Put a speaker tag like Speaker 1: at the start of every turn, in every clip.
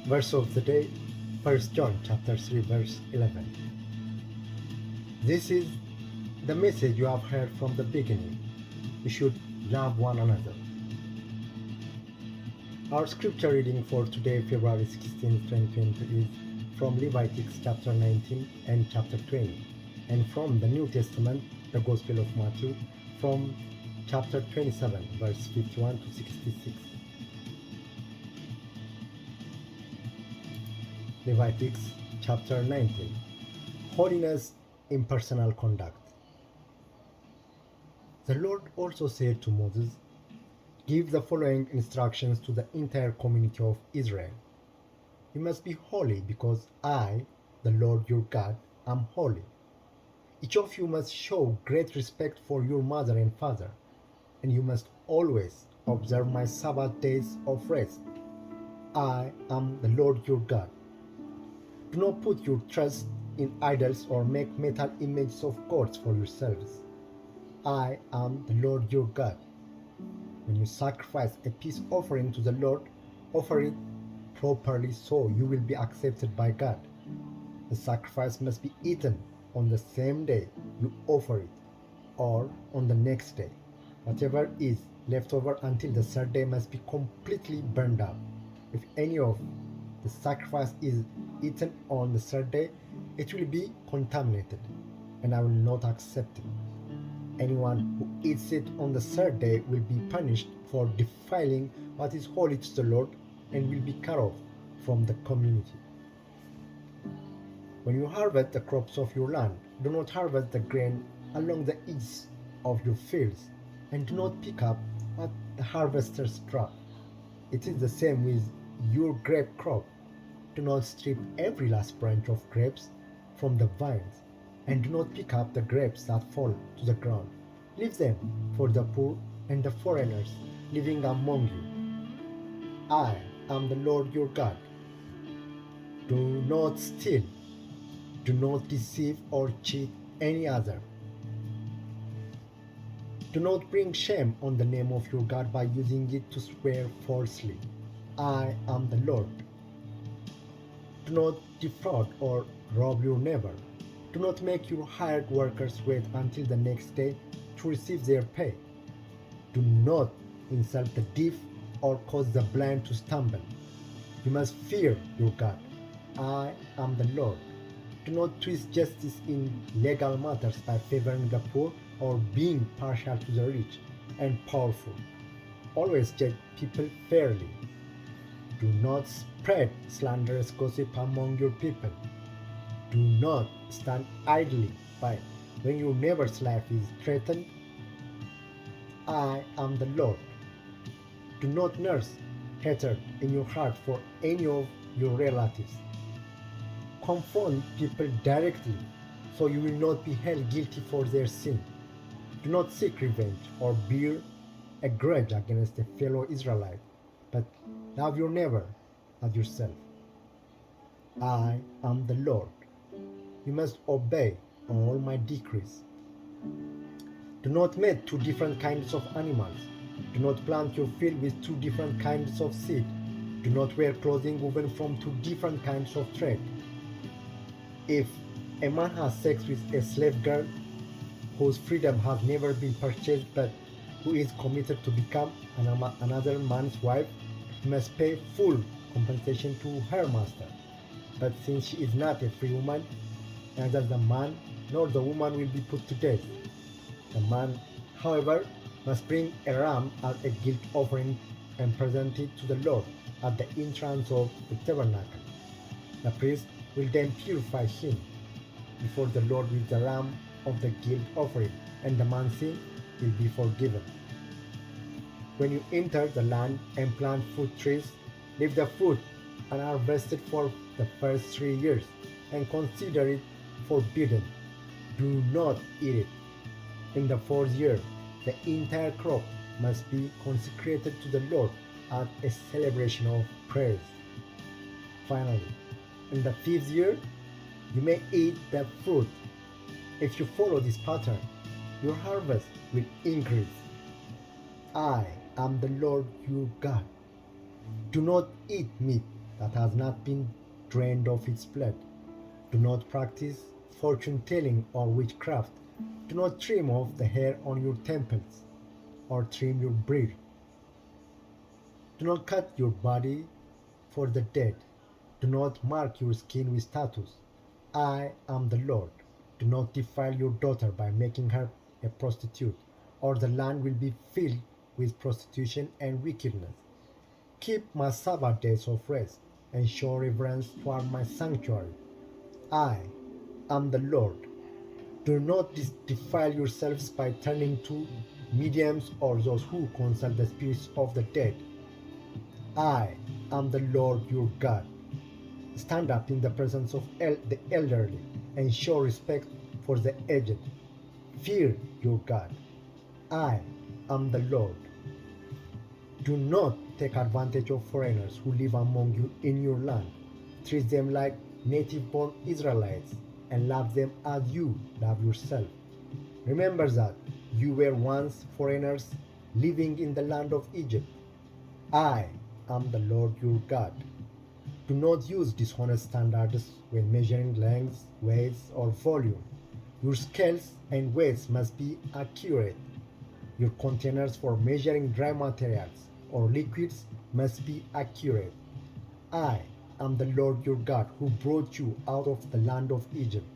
Speaker 1: Verse of the day, 1 John chapter 3 verse 11. This is the message you have heard from the beginning. You should love one another. Our scripture reading for today, February 16, 2020 is from Leviticus chapter 19 and chapter 20, and from the New Testament, the Gospel of Matthew, from chapter 27, verse 51 to 66. Leviticus chapter 19. Holiness in personal conduct. The Lord also said to Moses, "Give the following instructions to the entire community of Israel. You must be holy because I, the Lord your God, am holy. Each of you must show great respect for your mother and father, and you must always observe my Sabbath days of rest. I am the Lord your God. Do not put your trust in idols or make metal images of gods for yourselves. I am the Lord your God. When you sacrifice a peace offering to the Lord, offer it properly so you will be accepted by God. The sacrifice must be eaten on the same day you offer it, or on the next day. Whatever is left over until the third day must be completely burned up. If any of the sacrifice is eaten on the third day, it will be contaminated, and I will not accept it. Anyone who eats it on the third day will be punished for defiling what is holy to the Lord and will be cut off from the community. When you harvest the crops of your land, do not harvest the grain along the edges of your fields, and do not pick up what the harvesters drop. It is the same with your grape crop. Do not strip every last branch of grapes from the vines, and do not pick up the grapes that fall to the ground. Leave them for the poor and the foreigners living among you. I am the Lord your God. Do not steal. Do not deceive or cheat any other. Do not bring shame on the name of your God by using it to swear falsely. I am the Lord. Do not defraud or rob your neighbor. Do not make your hired workers wait until the next day to receive their pay. Do not insult the deaf or cause the blind to stumble. You must fear your God. I am the Lord. Do not twist justice in legal matters by favoring the poor or being partial to the rich and powerful. Always judge people fairly. Do not spread slanderous gossip among your people. Do not stand idly by when your neighbor's life is threatened. I am the Lord. Do not nurse hatred in your heart for any of your relatives. Confront people directly so you will not be held guilty for their sin. Do not seek revenge or bear a grudge against a fellow Israelite, but love your neighbor as yourself. I am the Lord. You must obey all my decrees. Do not mate two different kinds of animals. Do not plant your field with two different kinds of seed. Do not wear clothing woven from two different kinds of thread. If a man has sex with a slave girl whose freedom has never been purchased but who is committed to become another man's wife, he must pay full compensation to her master. But since she is not a free woman, neither the man nor the woman will be put to death. The man, however, must bring a ram as a guilt offering and present it to the Lord at the entrance of the tabernacle. The priest will then purify him before the Lord with the ram of the guilt offering, and the man's sin will be forgiven. When you enter the land and plant fruit trees, leave the fruit unharvested for the first 3 years, and consider it forbidden. Do not eat it. In the fourth year, the entire crop must be consecrated to the Lord as a celebration of praise. Finally, in the fifth year, you may eat the fruit. If you follow this pattern, your harvest will increase. I am the Lord your God. Do not eat meat that has not been drained of its blood. Do not practice fortune telling or witchcraft. Do not trim off the hair on your temples or trim your beard. Do not cut your body for the dead. Do not mark your skin with tattoos. I am the Lord. Do not defile your daughter by making her a prostitute, or the land will be filled with prostitution and wickedness. Keep my Sabbath days of rest and show reverence toward my sanctuary. I am the Lord. Do not defile yourselves by turning to mediums or those who consult the spirits of the dead. I am the Lord your God. Stand up in the presence of the elderly and show respect for the aged. Fear your God. I am the Lord. Do not take advantage of foreigners who live among you in your land. Treat them like native-born Israelites and love them as you love yourself. Remember that you were once foreigners living in the land of Egypt. I am the Lord your God. Do not use dishonest standards when measuring length, weight, or volume. Your scales and weights must be accurate. Your containers for measuring dry materials or liquids must be accurate. I am the Lord your God who brought you out of the land of Egypt.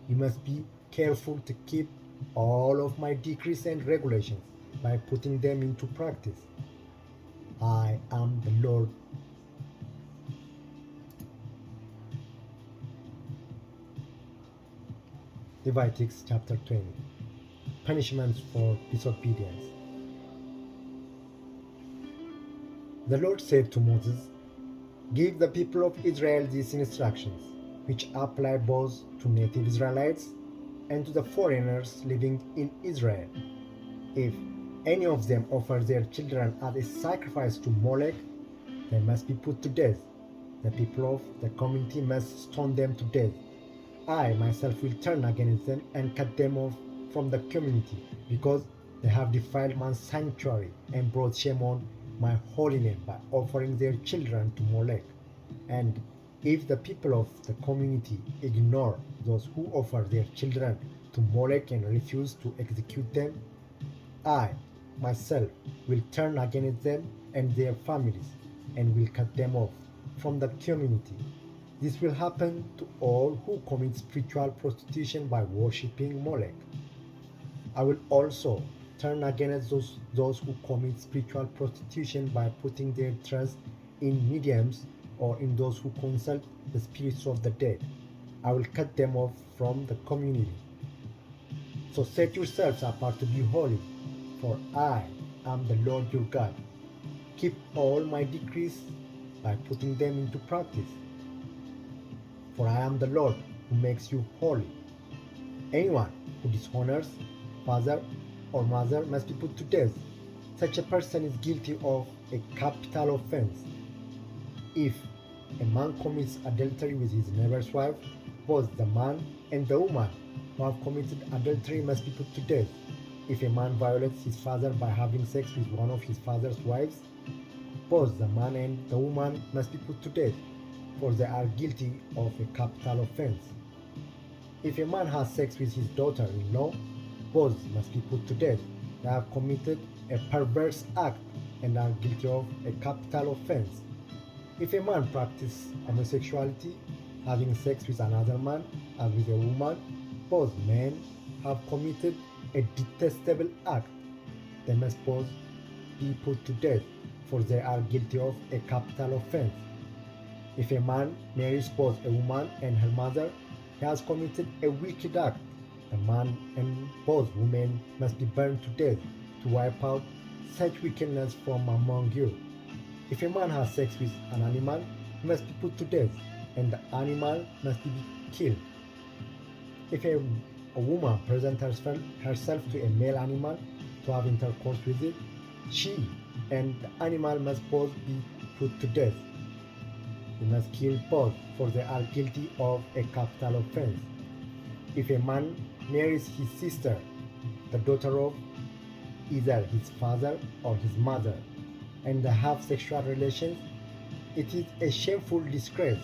Speaker 1: You must be careful to keep all of my decrees and regulations by putting them into practice. I am the Lord. Leviticus chapter 20. Punishments for disobedience. The Lord said to Moses, "Give the people of Israel these instructions, which apply both to native Israelites and to the foreigners living in Israel. If any of them offer their children as a sacrifice to Molech, they must be put to death. The people of the community must stone them to death. I myself will turn against them and cut them off from the community, because they have defiled my sanctuary and brought shame on my holy name by offering their children to Molech. And if the people of the community ignore those who offer their children to Molech and refuse to execute them, I myself will turn against them and their families and will cut them off from the community. This will happen to all who commit spiritual prostitution by worshipping Molech. I will also turn against those who commit spiritual prostitution by putting their trust in mediums or in those who consult the spirits of the dead. I will cut them off from the community. So set yourselves apart to be holy, for I am the Lord your God. Keep all my decrees by putting them into practice. For I am the Lord who makes you holy. Anyone who dishonors father or mother must be put to death. Such a person is guilty of a capital offense. If a man commits adultery with his neighbor's wife, both the man and the woman who have committed adultery must be put to death. If a man violates his father by having sex with one of his father's wives, both the man and the woman must be put to death, for they are guilty of a capital offense. If a man has sex with his daughter-in-law, both must be put to death. They have committed a perverse act and are guilty of a capital offense. If a man practices homosexuality, having sex with another man as with a woman, both men have committed a detestable act. They must both be put to death, for they are guilty of a capital offense. If a man marries both a woman and her mother, he has committed a wicked act. The man and both women must be burned to death to wipe out such wickedness from among you. If a man has sex with an animal, he must be put to death, and the animal must be killed. If a woman presents herself to a male animal to have intercourse with it, she and the animal must both be put to death. You must kill both, for they are guilty of a capital offense. If a man marries his sister, the daughter of either his father or his mother, and they have sexual relations, It is a shameful disgrace.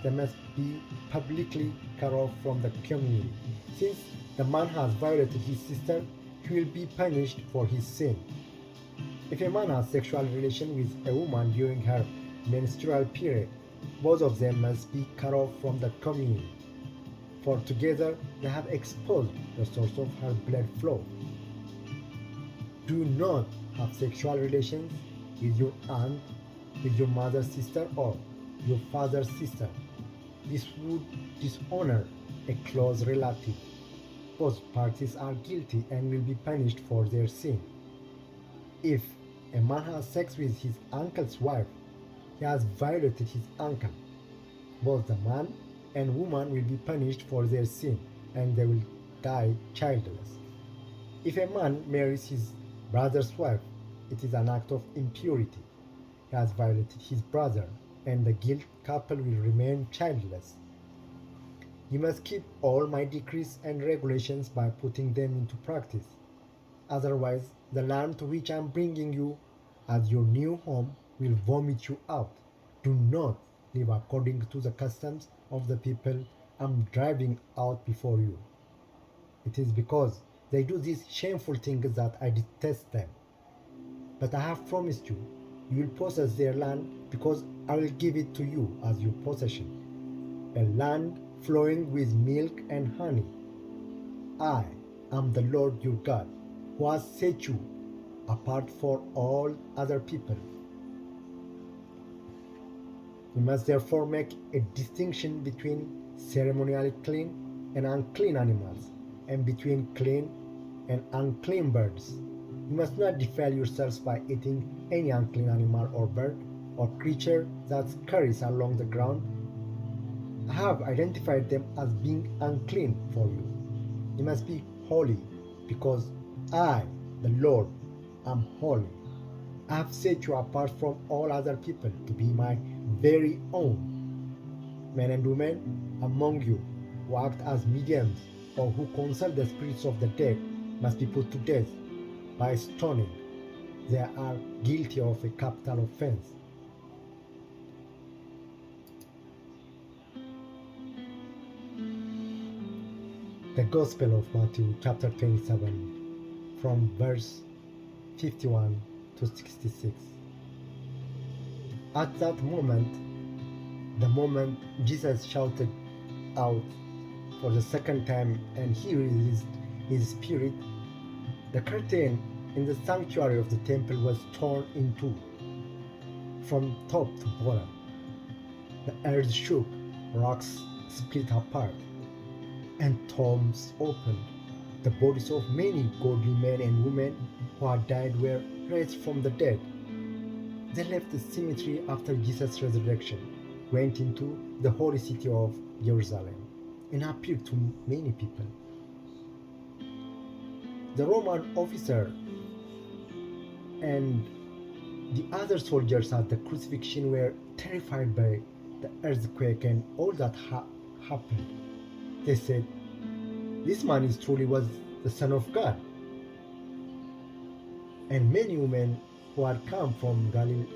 Speaker 1: They must be publicly cut off from the community. Since the man has violated his sister, he will be punished for his sin. If a man has sexual relation with a woman during her menstrual period, both of them must be cut off from the community, for together they have exposed the source of her blood flow. Do not have sexual relations with your aunt, with your mother's sister, or your father's sister. This would dishonor a close relative. Both parties are guilty and will be punished for their sin. If a man has sex with his uncle's wife, he has violated his uncle. Both the man and woman will be punished for their sin and they will die childless. If a man marries his brother's wife, it is an act of impurity. He has violated his brother, and the guilty couple will remain childless. You must keep all my decrees and regulations by putting them into practice. Otherwise, the land to which I am bringing you as your new home will vomit you out. Do not live according to the customs of the people I am driving out before you. It is because they do these shameful things that I detest them. But I have promised you, you will possess their land because I will give it to you as your possession, a land flowing with milk and honey. I am the Lord your God, who has set you apart for all other people. You must therefore make a distinction between ceremonially clean and unclean animals, and between clean and unclean birds. You must not defile yourselves by eating any unclean animal or bird or creature that scurries along the ground. I have identified them as being unclean for you. You must be holy, because I, the Lord, am holy. I have set you apart from all other people to be my very own. Men and women among you who act as mediums or who consult the spirits of the dead must be put to death by stoning. They are guilty of a capital offense. The Gospel of Matthew, chapter 27, from verse 51 to 66. At that moment, the moment Jesus shouted out for the second time and he released his spirit, the curtain in the sanctuary of the temple was torn in two, from top to bottom. The earth shook, rocks split apart, and tombs opened. The bodies of many godly men and women who had died were raised from the dead. They left the cemetery after Jesus' resurrection, went into the holy city of Jerusalem, and appeared to many people. The Roman officer and the other soldiers at the crucifixion were terrified by the earthquake and all that happened. They said, "This man is truly was the Son of God." And many women who had come from Galilee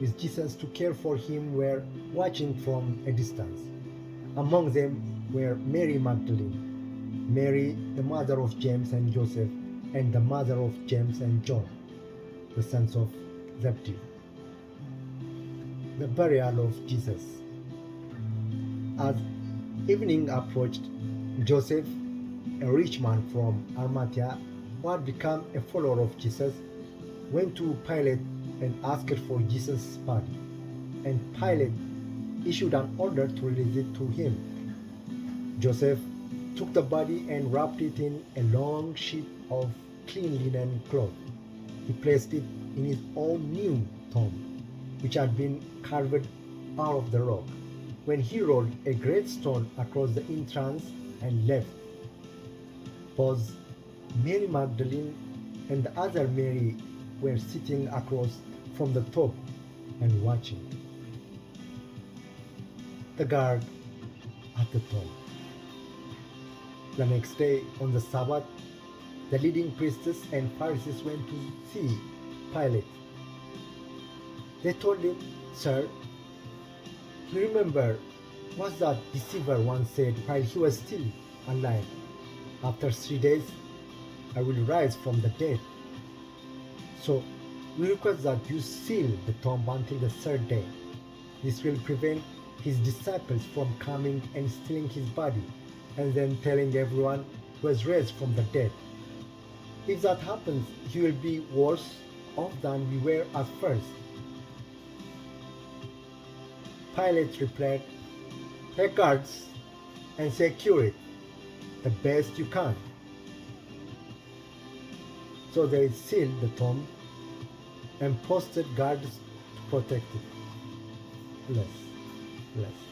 Speaker 1: with Jesus to care for him were watching from a distance. Among them were Mary Magdalene, Mary the mother of James and Joseph, and the mother of James and John, the sons of Zebedee. The burial of Jesus. As evening approached, Joseph, a rich man from Arimathea who had become a follower of Jesus, went to Pilate and asked for Jesus' body, and Pilate issued an order to release it to him. Joseph took the body and wrapped it in a long sheet of clean linen cloth. He placed it in his own new tomb, which had been carved out of the rock, when he rolled a great stone across the entrance and left. Both Mary Magdalene and the other Mary were sitting across from the top and watching. The guard at the tomb. The next day, on the Sabbath, the leading priests and Pharisees went to see Pilate. They told him, Sir, you remember what that deceiver once said while he was still alive? After 3 days, I will rise from the dead. So we request that you seal the tomb until the third day. This will prevent his disciples from coming and stealing his body and then telling everyone he was raised from the dead. If that happens, he will be worse off than we were at first. Pilate replied, take guards and secure it the best you can. So they sealed the tomb and posted guards to protect it. Bless, bless.